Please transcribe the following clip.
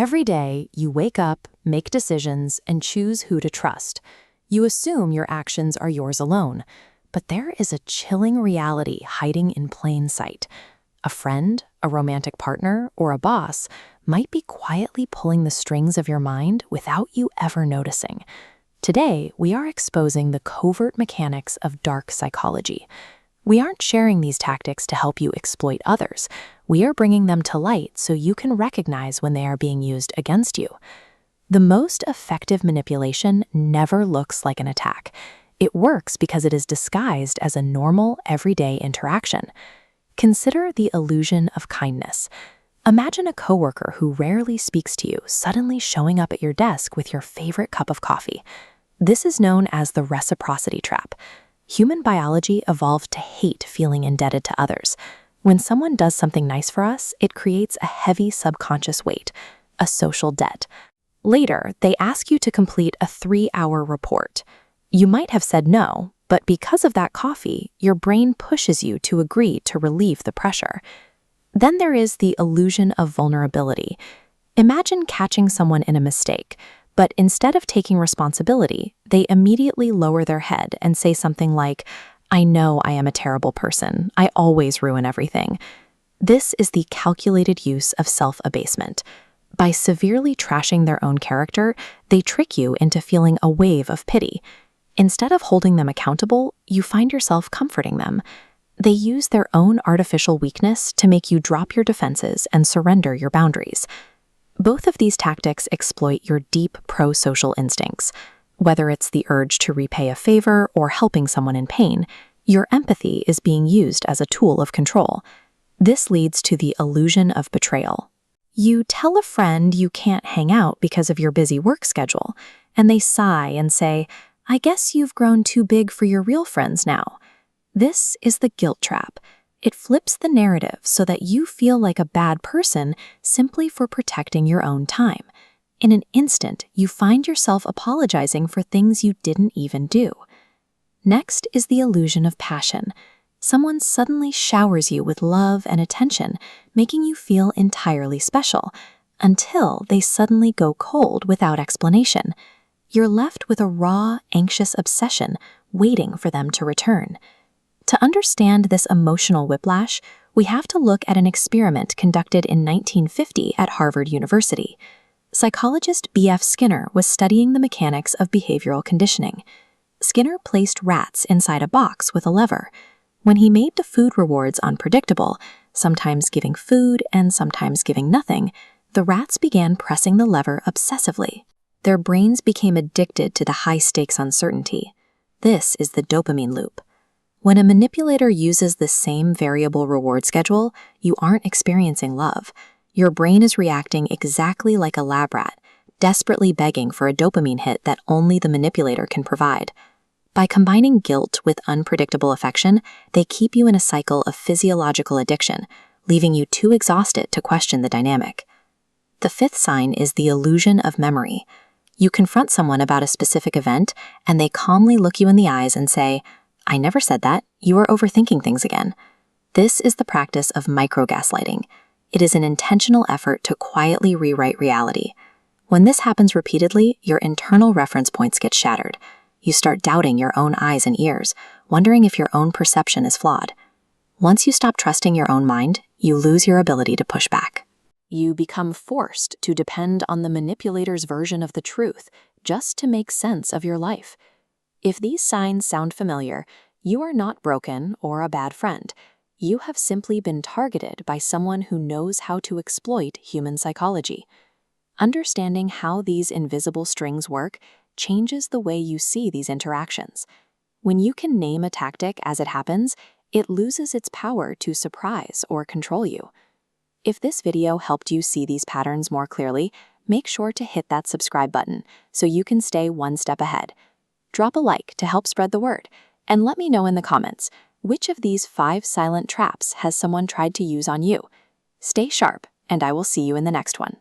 Every day, you wake up, make decisions, and choose who to trust. You assume your actions are yours alone, but there is a chilling reality hiding in plain sight. A friend, a romantic partner, or a boss might be quietly pulling the strings of your mind without you ever noticing. Today, we are exposing the covert mechanics of dark psychology. We aren't sharing these tactics to help you exploit others. We are bringing them to light so you can recognize when they are being used against you. The most effective manipulation never looks like an attack. It works because it is disguised as a normal, everyday interaction. Consider the illusion of kindness. Imagine a coworker who rarely speaks to you suddenly showing up at your desk with your favorite cup of coffee. This is known as the reciprocity trap. Human biology evolved to hate feeling indebted to others. When someone does something nice for us, it creates a heavy subconscious weight, a social debt. Later, they ask you to complete a 3-hour report. You might have said no, but because of that coffee, your brain pushes you to agree to relieve the pressure. Then there is the illusion of vulnerability. Imagine catching someone in a mistake, but instead of taking responsibility, they immediately lower their head and say something like, "I know I am a terrible person. I always ruin everything." This is the calculated use of self-abasement. By severely trashing their own character, they trick you into feeling a wave of pity. Instead of holding them accountable, you find yourself comforting them. They use their own artificial weakness to make you drop your defenses and surrender your boundaries. Both of these tactics exploit your deep pro-social instincts. Whether it's the urge to repay a favor or helping someone in pain, your empathy is being used as a tool of control. This leads to the illusion of betrayal. You tell a friend you can't hang out because of your busy work schedule, and they sigh and say, "I guess you've grown too big for your real friends now." This is the guilt trap. It flips the narrative so that you feel like a bad person simply for protecting your own time. In an instant, you find yourself apologizing for things you didn't even do. Next is the illusion of passion. Someone suddenly showers you with love and attention, making you feel entirely special, until they suddenly go cold without explanation. You're left with a raw, anxious obsession waiting for them to return. To understand this emotional whiplash, we have to look at an experiment conducted in 1950 at Harvard University. Psychologist B.F. Skinner was studying the mechanics of behavioral conditioning. Skinner placed rats inside a box with a lever. When he made the food rewards unpredictable, sometimes giving food and sometimes giving nothing, the rats began pressing the lever obsessively. Their brains became addicted to the high-stakes uncertainty. This is the dopamine loop. When a manipulator uses the same variable reward schedule, you aren't experiencing love. Your brain is reacting exactly like a lab rat, desperately begging for a dopamine hit that only the manipulator can provide. By combining guilt with unpredictable affection, they keep you in a cycle of physiological addiction, leaving you too exhausted to question the dynamic. The fifth sign is the illusion of memory. You confront someone about a specific event, and they calmly look you in the eyes and say, "I never said that. You are overthinking things again." This is the practice of micro-gaslighting. It is an intentional effort to quietly rewrite reality. When this happens repeatedly, your internal reference points get shattered. You start doubting your own eyes and ears, wondering if your own perception is flawed. Once you stop trusting your own mind, you lose your ability to push back. You become forced to depend on the manipulator's version of the truth just to make sense of your life. If these signs sound familiar, you are not broken or a bad friend. You have simply been targeted by someone who knows how to exploit human psychology. Understanding how these invisible strings work changes the way you see these interactions. When you can name a tactic as it happens, it loses its power to surprise or control you. If this video helped you see these patterns more clearly, make sure to hit that subscribe button so you can stay one step ahead. Drop a like to help spread the word, and let me know in the comments, which of these 5 silent traps has someone tried to use on you? Stay sharp, and I will see you in the next one.